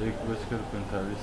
1:45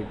1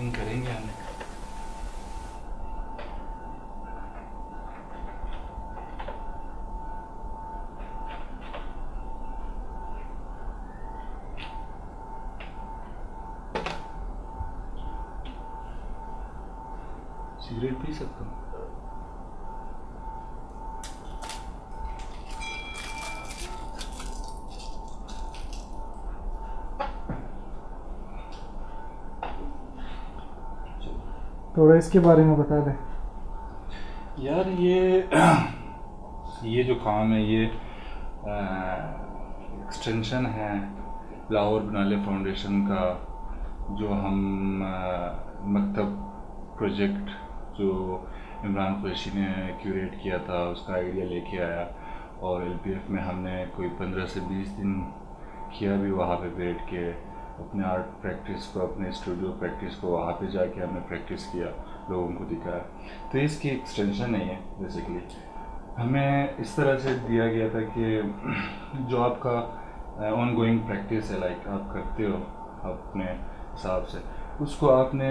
editing کریں گے ہمیں. سگریٹ پی سکتا ہوں. تھوڑا اس کے بارے میں بتا دیں. یار یہ جو کام ہے یہ ایکسٹینشن ہے لاہور بنالے فاؤنڈیشن کا, جو ہم مکتب پروجیکٹ جو عمران قریشی نے کیوریٹ کیا تھا اس کا آئیڈیا لے کے آیا, اور ایل پی ایف میں ہم نے کوئی 15 سے 20 دن کیا بھی وہاں پہ بیٹھ کے اپنے آرٹ پریکٹس کو, اپنے اسٹوڈیو پریکٹس کو وہاں پہ جا کے ہم نے پریکٹس کیا, لوگوں کو دکھایا. تو اس کی ایکسٹینشن نہیں ہے. بیسیکلی ہمیں اس طرح سے دیا گیا تھا کہ جو آپ کا آن گوئنگ پریکٹس ہے, لائک آپ کرتے ہو اپنے حساب سے, اس کو آپ نے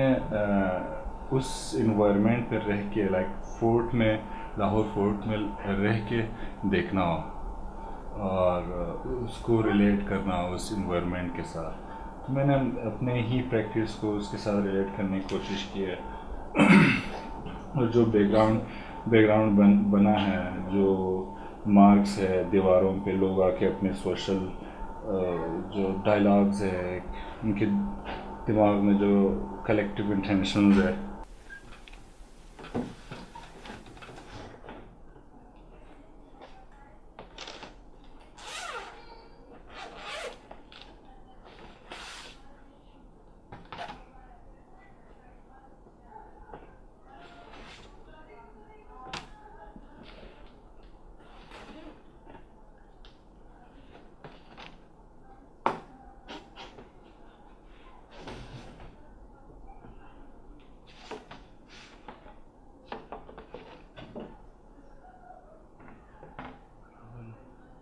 اس انوائرمنٹ پہ رہ کے, لائک فورٹ میں, لاہور فورٹ میں رہ کے دیکھنا ہو اور اس کو ریلیٹ کرنا ہو اس انوائرمنٹ کے ساتھ. تو میں نے اپنے ہی پریکٹس کو اس کے ساتھ ریلیٹ کرنے کی کوشش کی ہے. اور جو بیک گراؤنڈ بنا ہے, جو مارکس ہے دیواروں پہ, لوگ آ کے اپنے سوشل جو ڈائلاگز ہے, ان کے دماغ میں جو کلیکٹیو انٹینشنز ہے,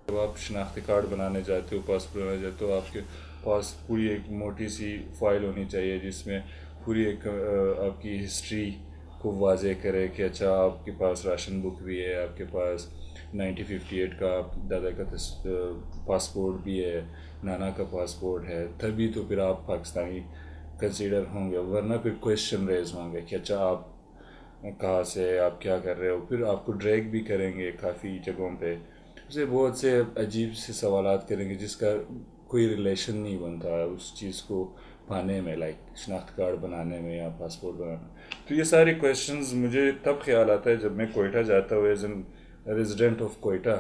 جب آپ شناختی کارڈ بنانے جاتے ہو, پاسپورٹ بنانے جاتے ہو, آپ کے پاس پوری ایک موٹی سی فائل ہونی چاہیے جس میں پوری ایک آپ کی ہسٹری کو واضح کرے کہ اچھا آپ کے پاس راشن بک بھی ہے, آپ کے پاس 1958 کا دادا کا پاسپورٹ بھی ہے, نانا کا پاسپورٹ ہے, تبھی تو پھر آپ پاکستانی کنسیڈر ہوں گے, ورنہ پھر کویشچن ریز ہوں گے کہ اچھا آپ کہاں سے, آپ کیا کر رہے ہو. پھر آپ کو ڈریگ بھی کریں گے کافی جگہوں پہ, اسے بہت سے عجیب سے سوالات کریں گے جس کا کوئی ریلیشن نہیں بنتا ہے اس چیز کو پانے میں, لائک شناخت کارڈ بنانے میں یا پاسپورٹ بنانے میں. تو یہ سارے کویشچنز مجھے تب خیال آتا ہے جب میں کوئٹہ جاتا ہوں as an resident of Quetta.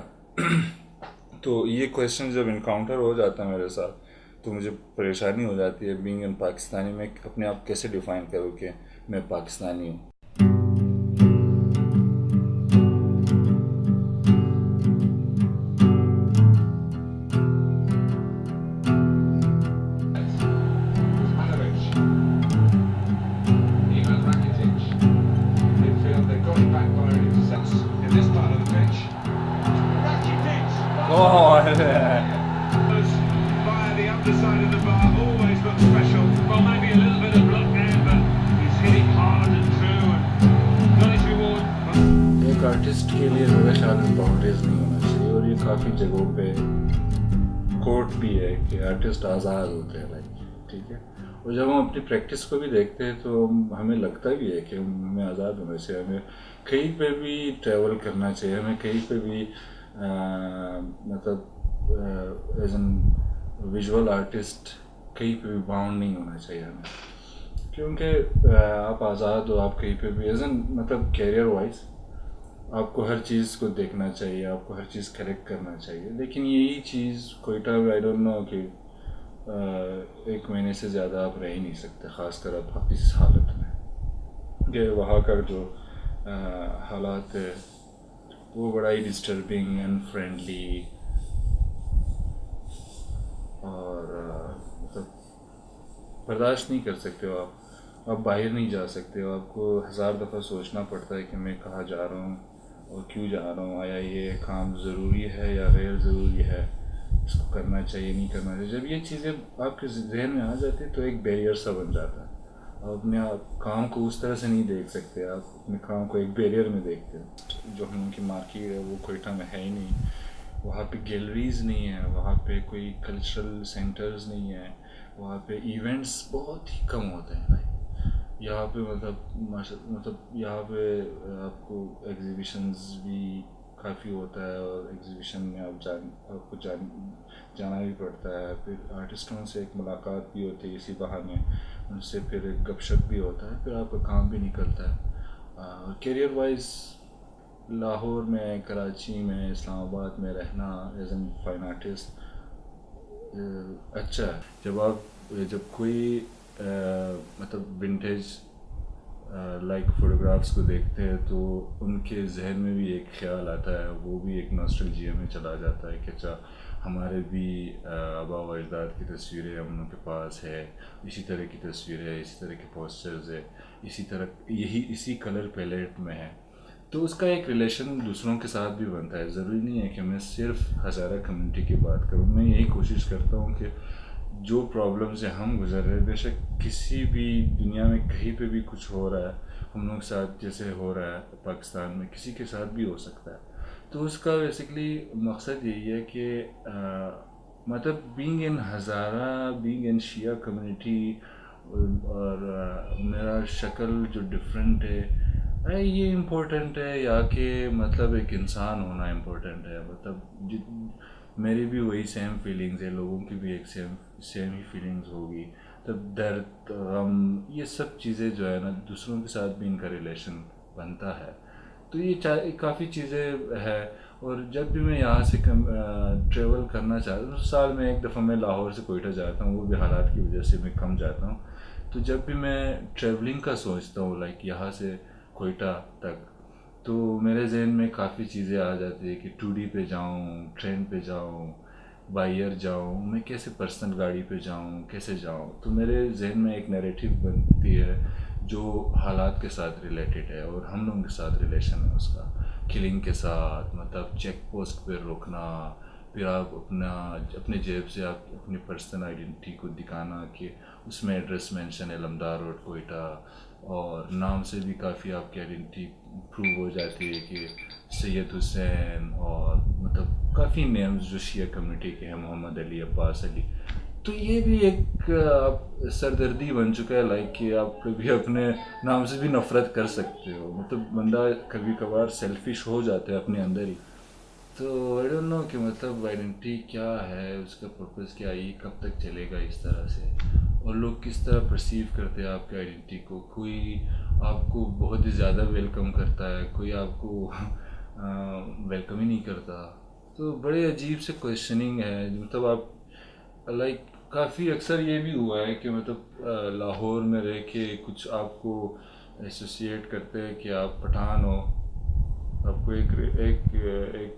تو یہ کویشچن جب انکاؤنٹر ہو جاتا ہے میرے ساتھ تو مجھے پریشانی ہو جاتی ہے. بینگ ان پاکستانی, میں اپنے آپ کیسے ڈیفائن کروں کہ میں پاکستانی ہوں. ایک آرٹسٹ کے لیے میرے خیال میں باؤنڈریز نہیں ہونا چاہیے, اور یہ کافی جگہوں پہ کوٹ بھی ہے کہ آرٹسٹ آزاد ہوتے ہیں, لائک ٹھیک ہے. اور جب ہم اپنی پریکٹس کو بھی دیکھتے ہیں تو ہمیں لگتا بھی ہے کہ ہمیں آزاد ہونا چاہیے, ہمیں کہیں پہ بھی ٹریول کرنا چاہیے, ہمیں کہیں پہ بھی مطلب ایز این ویژول آرٹسٹ کہیں پہ بھی باؤنڈ نہیں ہونا چاہیے ہمیں, کیونکہ آپ آزاد ہو, آپ کہیں پہ بھی ایز این مطلب کیریئر وائز آپ کو ہر چیز کو دیکھنا چاہیے, آپ کو ہر چیز کلیکٹ کرنا چاہیے. لیکن یہی چیز کوئٹہ میں آئی ڈونٹ نو کہ 1 مہینے سے زیادہ آپ رہ ہی نہیں سکتے, خاص کر آپ اس حالت میں کہ وہاں کا جو حالات ہے وہ بڑا ہی ڈسٹربنگ, انفرینڈلی, اور مطلب برداشت نہیں کر سکتے ہو آپ باہر نہیں جا سکتے ہو, آپ کو 1000 دفعہ سوچنا پڑتا ہے کہ میں کہاں جا رہا ہوں اور کیوں جا رہا ہوں, آیا یہ کام ضروری ہے یا غیر ضروری ہے, اس کو کرنا چاہیے نہیں کرنا چاہیے. جب یہ چیزیں آپ کے ذہن میں آ جاتی تو ایک بیریئر سا بن جاتا ہے, آپ اپنے کام کو اس طرح سے نہیں دیکھ سکتے, آپ اپنے کام کو ایک بیریئر میں دیکھتے ہیں. جو ہم کی مارکیٹ ہے وہ کوئٹہ میں ہے ہی نہیں, وہاں پہ گیلریز نہیں ہیں, وہاں پہ کوئی کلچرل سینٹرز نہیں ہیں, وہاں پہ ایونٹس بہت ہی کم ہوتے ہیں. یہاں پہ مطلب یہاں پہ آپ کو ایگزیبیشنز بھی کافی ہوتا ہے, اور ایگزیبیشن میں آپ کو جانا بھی پڑتا ہے. پھر آرٹسٹوں سے ایک ملاقات بھی ہوتی ہے اسی بہانے, ان سے پھر ایک گپ شپ بھی ہوتا ہے, پھر آپ کا کام بھی نکلتا ہے. کیریئر وائز لاہور میں, کراچی میں, اسلام آباد میں رہنا ایز این فائن آرٹسٹ اچھا ہے. جب کوئی مطلب ونٹیج لائک فوٹوگرافس کو دیکھتے ہیں تو ان کے ذہن میں بھی ایک خیال آتا ہے, وہ بھی ایک ناسٹلجیا میں چلا جاتا ہے کہ اچھا ہمارے بھی آبا و اجداد کی تصویریں ہم لوگوں کے پاس ہے, اسی طرح کی تصویریں, اسی طرح کے پوسچرز ہے, اسی کلر پیلیٹ میں ہے. تو اس کا ایک ریلیشن دوسروں کے ساتھ بھی بنتا ہے. ضروری نہیں ہے کہ میں صرف ہزارہ کمیونٹی کی بات کروں, میں یہی کوشش کرتا ہوں کہ جو پرابلم سے ہم گزر رہے ہیں, بے شک کسی بھی دنیا میں کہیں پہ بھی کچھ ہو رہا ہے, ہم لوگ کے ساتھ جیسے ہو رہا ہے پاکستان میں کسی کے ساتھ بھی ہو سکتا ہے. تو اس کا بیسکلی مقصد یہی ہے کہ مطلب being in Hazara, being in Shia community, اور میرا شکل جو ڈفرینٹ ہے یہ امپورٹنٹ ہے, یا کہ مطلب ایک انسان ہونا امپورٹنٹ ہے. مطلب میری بھی وہی سیم فیلنگز ہے, لوگوں کی بھی ایک سیم ہی فیلنگز ہوگی. تب درد, غم, یہ سب چیزیں جو ہے نا دوسروں کے ساتھ بھی ان کا ریلیشن بنتا ہے. تو یہ کافی چیزیں ہے. اور جب بھی میں یہاں سے ٹریول کرنا چاہتا ہوں, سال میں ایک دفعہ میں لاہور سے کوئٹہ جاتا ہوں, وہ بھی حالات کی وجہ سے میں کم جاتا ہوں. تو جب بھی میں ٹریولنگ کا سوچتا ہوں لائک یہاں سے کوئٹہ تک, تو میرے ذہن میں کافی چیزیں آ جاتی ہے کہ 2D پہ جاؤں, ٹرین پہ جاؤں, بائی ایئر جاؤں, میں کیسے پرسنل گاڑی پہ جاؤں, کیسے جاؤں. تو میرے ذہن میں ایک نیریٹو بنتی ہے جو حالات کے ساتھ ریلیٹڈ ہے, اور ہم لوگوں کے ساتھ ریلیشن ہے اس کا, کلنگ کے ساتھ. مطلب چیک پوسٹ پہ روکنا, پھر آپ اپنے جیب سے آپ اپنی پرسنل آئیڈینٹی کو دکھانا کہ اس میں ایڈریس مینشن ہے علمدار روڈ کوئٹہ, اور نام سے بھی کافی آپ کی آئیڈینٹی پروو ہو جاتی ہے کہ سید حسین, اور مطلب کافی نیمز جو شیعہ کمیونٹی کے ہیں, محمد علی, عباس علی. تو یہ بھی ایک سردردی بن چکا ہے لائک کہ آپ کبھی اپنے نام سے بھی نفرت کر سکتے ہو. مطلب بندہ کبھی کبھار سیلفش ہو جاتا ہے اپنے اندر ہی. تو آئی ڈونٹ نو کہ مطلب آئیڈینٹی کیا ہے, اس کا پرپز کیا ہے, یہ کب تک چلے گا اس طرح سے, اور لوگ کس طرح پرسیو کرتے ہیں آپ کے آئیڈینٹی کو. کوئی آپ کو بہت ہی زیادہ ویلکم کرتا ہے, کوئی آپ کو ویلکم ہی نہیں کرتا. تو بڑے عجیب سے کویشچننگ ہے. مطلب آپ لائک کافی اکثر یہ بھی ہوا ہے کہ مطلب لاہور میں رہ کے کچھ آپ کو ایسوسیٹ کرتے ہیں کہ آپ پٹھان ہو, آپ کو ایک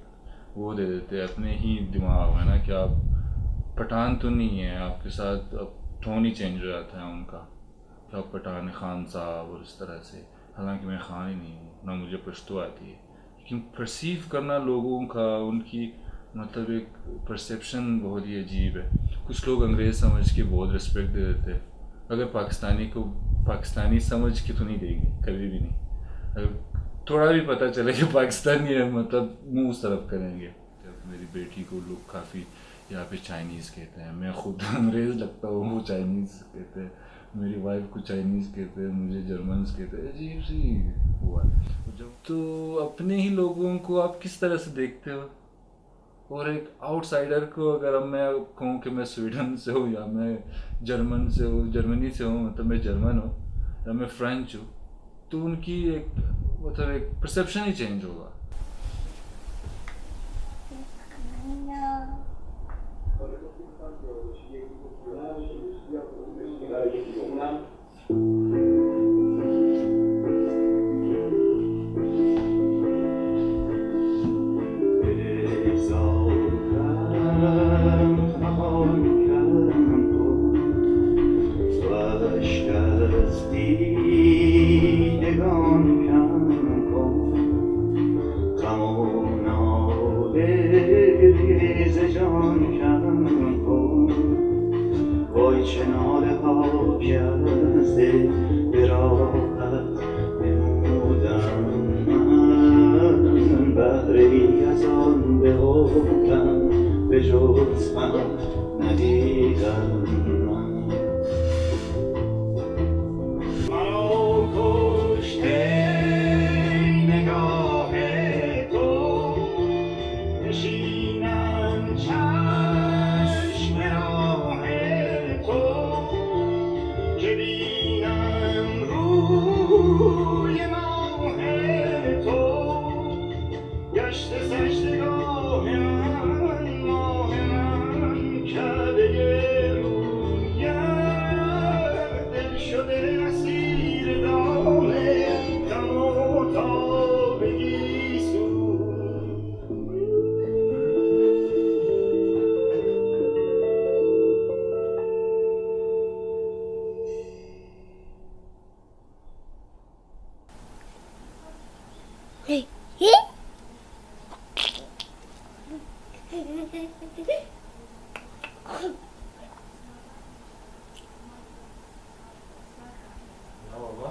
وہ دے دیتے ہیں اپنے ہی دماغ میں نا کہ آپ پٹھان تو نہیں ہیں, آپ کے ساتھ اب ٹون ہی چینج ہو جاتا ہے ان کا کہ آپ پٹھان خان صاحب, اور اس طرح سے. حالانکہ میں خان ہی نہیں ہوں, نہ مجھے پشتو آتی ہے, لیکن پرسیو کرنا لوگوں کا, ان کی مطلب ایک پرسیپشن بہت ہی عجیب ہے. کچھ لوگ انگریز سمجھ کے بہت رسپیکٹ دے دیتے ہیں, اگر پاکستانی کو پاکستانی سمجھ کے تو نہیں دیں گے کبھی بھی نہیں. اگر تھوڑا بھی پتہ چلے کہ پاکستانی ہے مطلب منہ اس طرف کریں گے. میری بیٹی کو لوگ کافی یہاں پہ چائنیز کہتے ہیں, میں خود انگریز لگتا ہوں, وہ چائنیز کہتے ہیں. میری وائف کو چائنیز کہتے ہیں, مجھے جرمنز کہتے ہیں. عجیب سی ہوا جب. تو اپنے ہی لوگوں کو آپ کس طرح سے دیکھتے ہو, اور ایک آؤٹ سائڈر کو اگر میں کہوں کہ میں سویڈن سے ہوں, یا میں جرمن سے ہوں, جرمنی سے ہوں, مطلب میں جرمن ہوں, یا میں فرینچ ہوں, تو ان کی ایک مطلب ایک پرسیپشن ہی چینج ہوگا. وای چه ناله ها کرده گفتم به جز من ندیدم من مرا کشته نگاه تو نشینم چشم راه تو که بینم روی ماه تو گشت سجدگاه من ماه من کعبه رویت دل شده اسیر دام غم و تابگی سو بابا